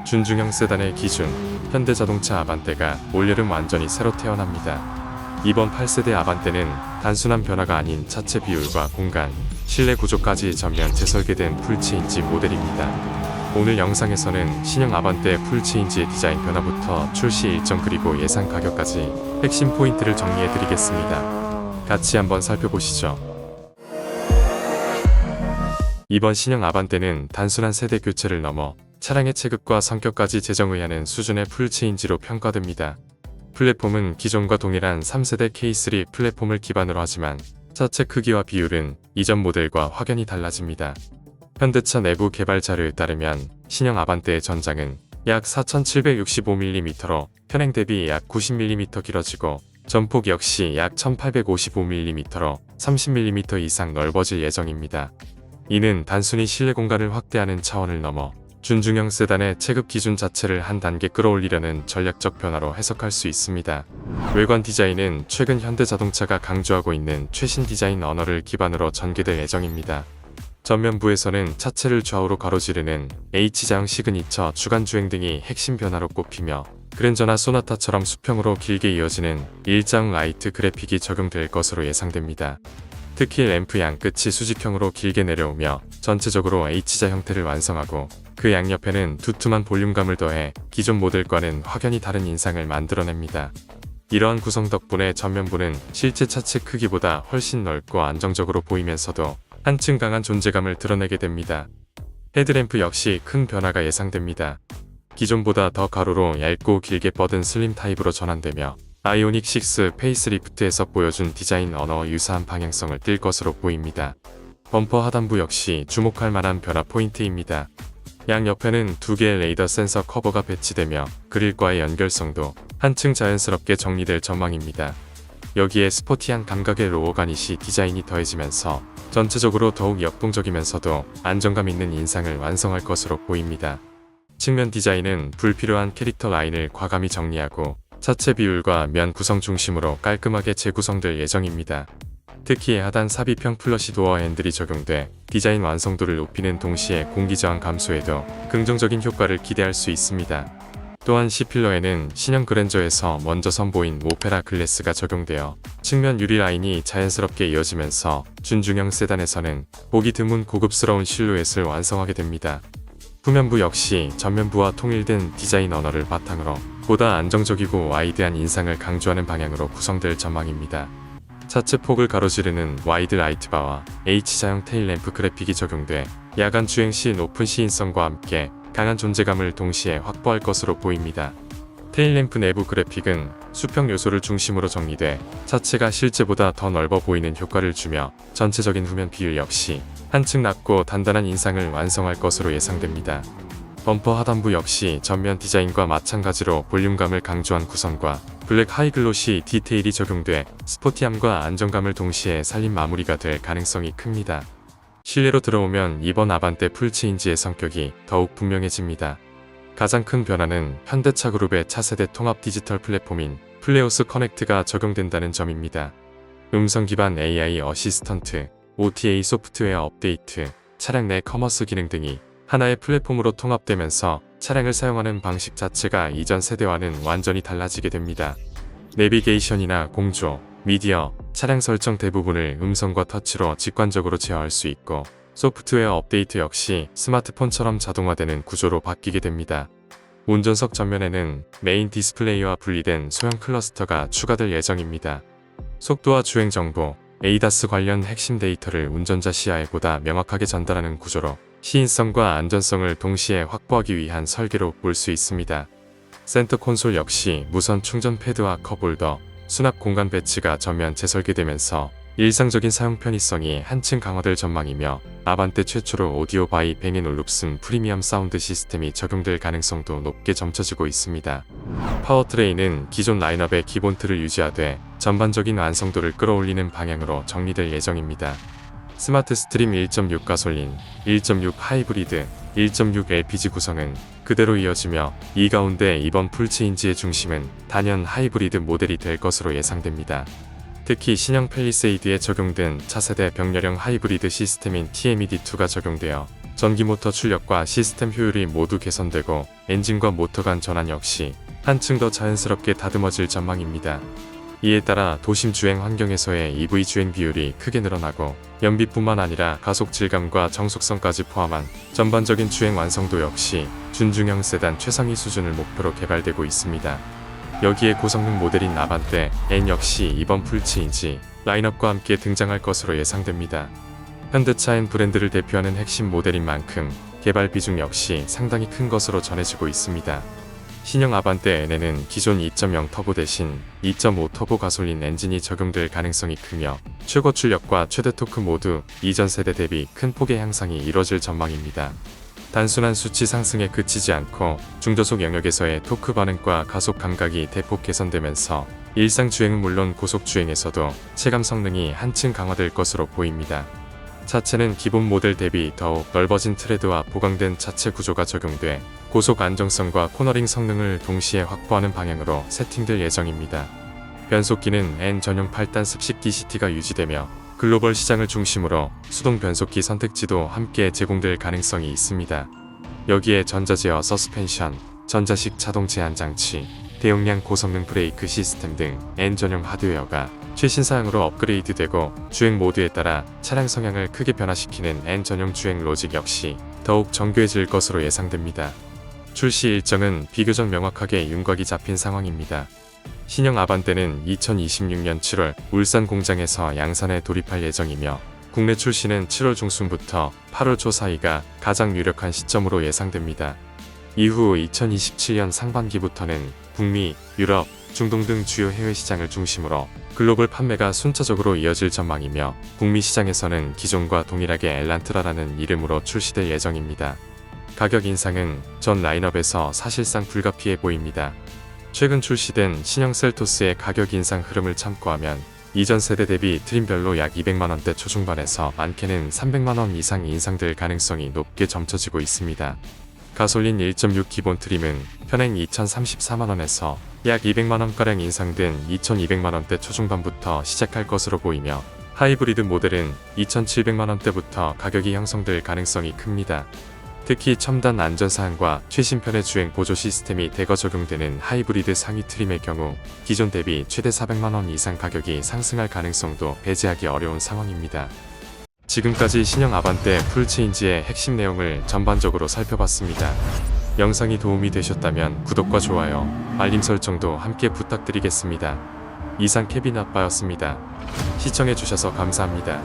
준중형 세단의 기준, 현대자동차 아반떼가 올여름 완전히 새로 태어납니다. 이번 8세대 아반떼는 단순한 변화가 아닌 차체 비율과 공간, 실내 구조까지 전면 재설계된 풀체인지 모델입니다. 오늘 영상에서는 신형 아반떼 풀체인지의 디자인 변화부터 출시 일정 그리고 예상 가격까지 핵심 포인트를 정리해드리겠습니다. 같이 한번 살펴보시죠. 이번 신형 아반떼는 단순한 세대 교체를 넘어 차량의 체급과 성격까지 재정의하는 수준의 풀체인지로 평가됩니다. 플랫폼은 기존과 동일한 3세대 K3 플랫폼을 기반으로 하지만 차체 크기와 비율은 이전 모델과 확연히 달라집니다. 현대차 내부 개발 자료에 따르면 신형 아반떼의 전장은 약 4765mm로 현행 대비 약 90mm 길어지고 전폭 역시 약 1855mm로 30mm 이상 넓어질 예정입니다. 이는 단순히 실내 공간을 확대하는 차원을 넘어 준중형 세단의 체급 기준 자체를 한 단계 끌어올리려는 전략적 변화로 해석할 수 있습니다. 외관 디자인은 최근 현대자동차가 강조하고 있는 최신 디자인 언어를 기반으로 전개될 예정입니다. 전면부에서는 차체를 좌우로 가로지르는 H자형 시그니처 주간주행 등이 핵심 변화로 꼽히며 그랜저나 소나타처럼 수평으로 길게 이어지는 일자형 라이트 그래픽이 적용될 것으로 예상됩니다. 특히 램프 양 끝이 수직형으로 길게 내려오며 전체적으로 H자 형태를 완성하고 그 양옆에는 두툼한 볼륨감을 더해 기존 모델과는 확연히 다른 인상을 만들어냅니다. 이러한 구성 덕분에 전면부는 실제 차체 크기보다 훨씬 넓고 안정적으로 보이면서도 한층 강한 존재감을 드러내게 됩니다. 헤드램프 역시 큰 변화가 예상됩니다. 기존보다 더 가로로 얇고 길게 뻗은 슬림 타입으로 전환되며 아이오닉 6 페이스리프트에서 보여준 디자인 언어와 유사한 방향성을 띌 것으로 보입니다. 범퍼 하단부 역시 주목할 만한 변화 포인트입니다. 양옆에는 2개의 레이더 센서 커버가 배치되며 그릴과의 연결성도 한층 자연스럽게 정리될 전망입니다. 여기에 스포티한 감각의 로어 가니시 디자인이 더해지면서 전체적으로 더욱 역동적이면서도 안정감 있는 인상을 완성할 것으로 보입니다. 측면 디자인은 불필요한 캐릭터 라인을 과감히 정리하고 차체 비율과 면 구성 중심으로 깔끔하게 재구성될 예정입니다. 특히 하단 삽입형 플러시 도어 핸들이 적용돼 디자인 완성도를 높이는 동시에 공기저항 감소에도 긍정적인 효과를 기대할 수 있습니다. 또한 C필러에는 신형 그랜저에서 먼저 선보인 오페라 글래스가 적용되어 측면 유리 라인이 자연스럽게 이어지면서 준중형 세단에서는 보기 드문 고급스러운 실루엣을 완성하게 됩니다. 후면부 역시 전면부와 통일된 디자인 언어를 바탕으로 보다 안정적이고 와이드한 인상을 강조하는 방향으로 구성될 전망입니다. 차체 폭을 가로지르는 와이드 라이트바와 H자형 테일램프 그래픽이 적용돼 야간 주행 시 높은 시인성과 함께 강한 존재감을 동시에 확보할 것으로 보입니다. 테일램프 내부 그래픽은 수평 요소를 중심으로 정리돼 차체가 실제보다 더 넓어 보이는 효과를 주며 전체적인 후면 비율 역시 한층 낮고 단단한 인상을 완성할 것으로 예상됩니다. 범퍼 하단부 역시 전면 디자인과 마찬가지로 볼륨감을 강조한 구성과 블랙 하이글로시 디테일이 적용돼 스포티함과 안정감을 동시에 살린 마무리가 될 가능성이 큽니다. 실내로 들어오면 이번 아반떼 풀체인지의 성격이 더욱 분명해집니다. 가장 큰 변화는 현대차 그룹의 차세대 통합 디지털 플랫폼인 플레오스 커넥트가 적용된다는 점입니다. 음성 기반 AI 어시스턴트, OTA 소프트웨어 업데이트, 차량 내 커머스 기능 등이 하나의 플랫폼으로 통합되면서 차량을 사용하는 방식 자체가 이전 세대와는 완전히 달라지게 됩니다. 내비게이션이나 공조, 미디어, 차량 설정 대부분을 음성과 터치로 직관적으로 제어할 수 있고 소프트웨어 업데이트 역시 스마트폰처럼 자동화되는 구조로 바뀌게 됩니다. 운전석 전면에는 메인 디스플레이와 분리된 소형 클러스터가 추가될 예정입니다. 속도와 주행 정보, ADAS 관련 핵심 데이터를 운전자 시야에 보다 명확하게 전달하는 구조로 시인성과 안전성을 동시에 확보하기 위한 설계로 볼 수 있습니다. 센터 콘솔 역시 무선 충전 패드와 컵홀더, 수납 공간 배치가 전면 재설계되면서 일상적인 사용 편의성이 한층 강화될 전망이며 아반떼 최초로 오디오 바이 뱅앤 올룹슨 프리미엄 사운드 시스템이 적용될 가능성도 높게 점쳐지고 있습니다. 파워트레인은 기존 라인업의 기본 틀을 유지하되 전반적인 완성도를 끌어올리는 방향으로 정리될 예정입니다. 스마트 스트림 1.6 가솔린, 1.6 하이브리드, 1.6 LPG 구성은 그대로 이어지며 이 가운데 이번 풀체인지의 중심은 단연 하이브리드 모델이 될 것으로 예상됩니다. 특히 신형 팰리세이드에 적용된 차세대 병렬형 하이브리드 시스템인 TMED2가 적용되어 전기 모터 출력과 시스템 효율이 모두 개선되고 엔진과 모터 간 전환 역시 한층 더 자연스럽게 다듬어질 전망입니다. 이에 따라 도심 주행 환경에서의 EV 주행 비율이 크게 늘어나고 연비뿐만 아니라 가속 질감과 정속성까지 포함한 전반적인 주행 완성도 역시 준중형 세단 최상위 수준을 목표로 개발되고 있습니다. 여기에 고성능 모델인 아반떼 N 역시 이번 풀체인지 라인업과 함께 등장할 것으로 예상됩니다. 현대차 N 브랜드를 대표하는 핵심 모델인 만큼 개발 비중 역시 상당히 큰 것으로 전해지고 있습니다. 신형 아반떼 N에는 기존 2.0 터보 대신 2.5 터보 가솔린 엔진이 적용될 가능성이 크며 최고 출력과 최대 토크 모두 이전 세대 대비 큰 폭의 향상이 이뤄질 전망입니다. 단순한 수치 상승에 그치지 않고 중저속 영역에서의 토크 반응과 가속 감각이 대폭 개선되면서 일상 주행은 물론 고속 주행에서도 체감 성능이 한층 강화될 것으로 보입니다. 차체는 기본 모델 대비 더욱 넓어진 트레드와 보강된 차체 구조가 적용돼 고속 안정성과 코너링 성능을 동시에 확보하는 방향으로 세팅될 예정입니다. 변속기는 N 전용 8단 습식 DCT가 유지되며 글로벌 시장을 중심으로 수동 변속기 선택지도 함께 제공될 가능성이 있습니다. 여기에 전자제어 서스펜션, 전자식 자동 제한 장치, 대용량 고성능 브레이크 시스템 등 N 전용 하드웨어가 최신 사양으로 업그레이드되고 주행 모드에 따라 차량 성향을 크게 변화시키는 N 전용 주행 로직 역시 더욱 정교해질 것으로 예상됩니다. 출시 일정은 비교적 명확하게 윤곽이 잡힌 상황입니다. 신형 아반떼는 2026년 7월 울산 공장에서 양산에 돌입할 예정이며 국내 출시는 7월 중순부터 8월 초 사이가 가장 유력한 시점으로 예상됩니다. 이후 2027년 상반기부터는 북미, 유럽, 중동 등 주요 해외 시장을 중심으로 글로벌 판매가 순차적으로 이어질 전망이며 북미 시장에서는 기존과 동일하게 엘란트라라는 이름으로 출시될 예정입니다. 가격 인상은 전 라인업에서 사실상 불가피해 보입니다. 최근 출시된 신형 셀토스의 가격 인상 흐름을 참고하면 이전 세대 대비 트림별로 약 200만원대 초중반에서 많게는 300만원 이상 인상될 가능성이 높게 점쳐지고 있습니다. 가솔린 1.6 기본 트림은 현행 2034만원에서 약 200만원가량 인상된 2200만원대 초중반부터 시작할 것으로 보이며 하이브리드 모델은 2700만원대부터 가격이 형성될 가능성이 큽니다. 특히 첨단 안전사항과 최신 편의 주행 보조 시스템이 대거 적용되는 하이브리드 상위 트림의 경우 기존 대비 최대 400만원 이상 가격이 상승할 가능성도 배제하기 어려운 상황입니다. 지금까지 신형 아반떼 풀체인지의 핵심 내용을 전반적으로 살펴봤습니다. 영상이 도움이 되셨다면 구독과 좋아요, 알림 설정도 함께 부탁드리겠습니다. 이상 케빈 아빠였습니다. 시청해주셔서 감사합니다.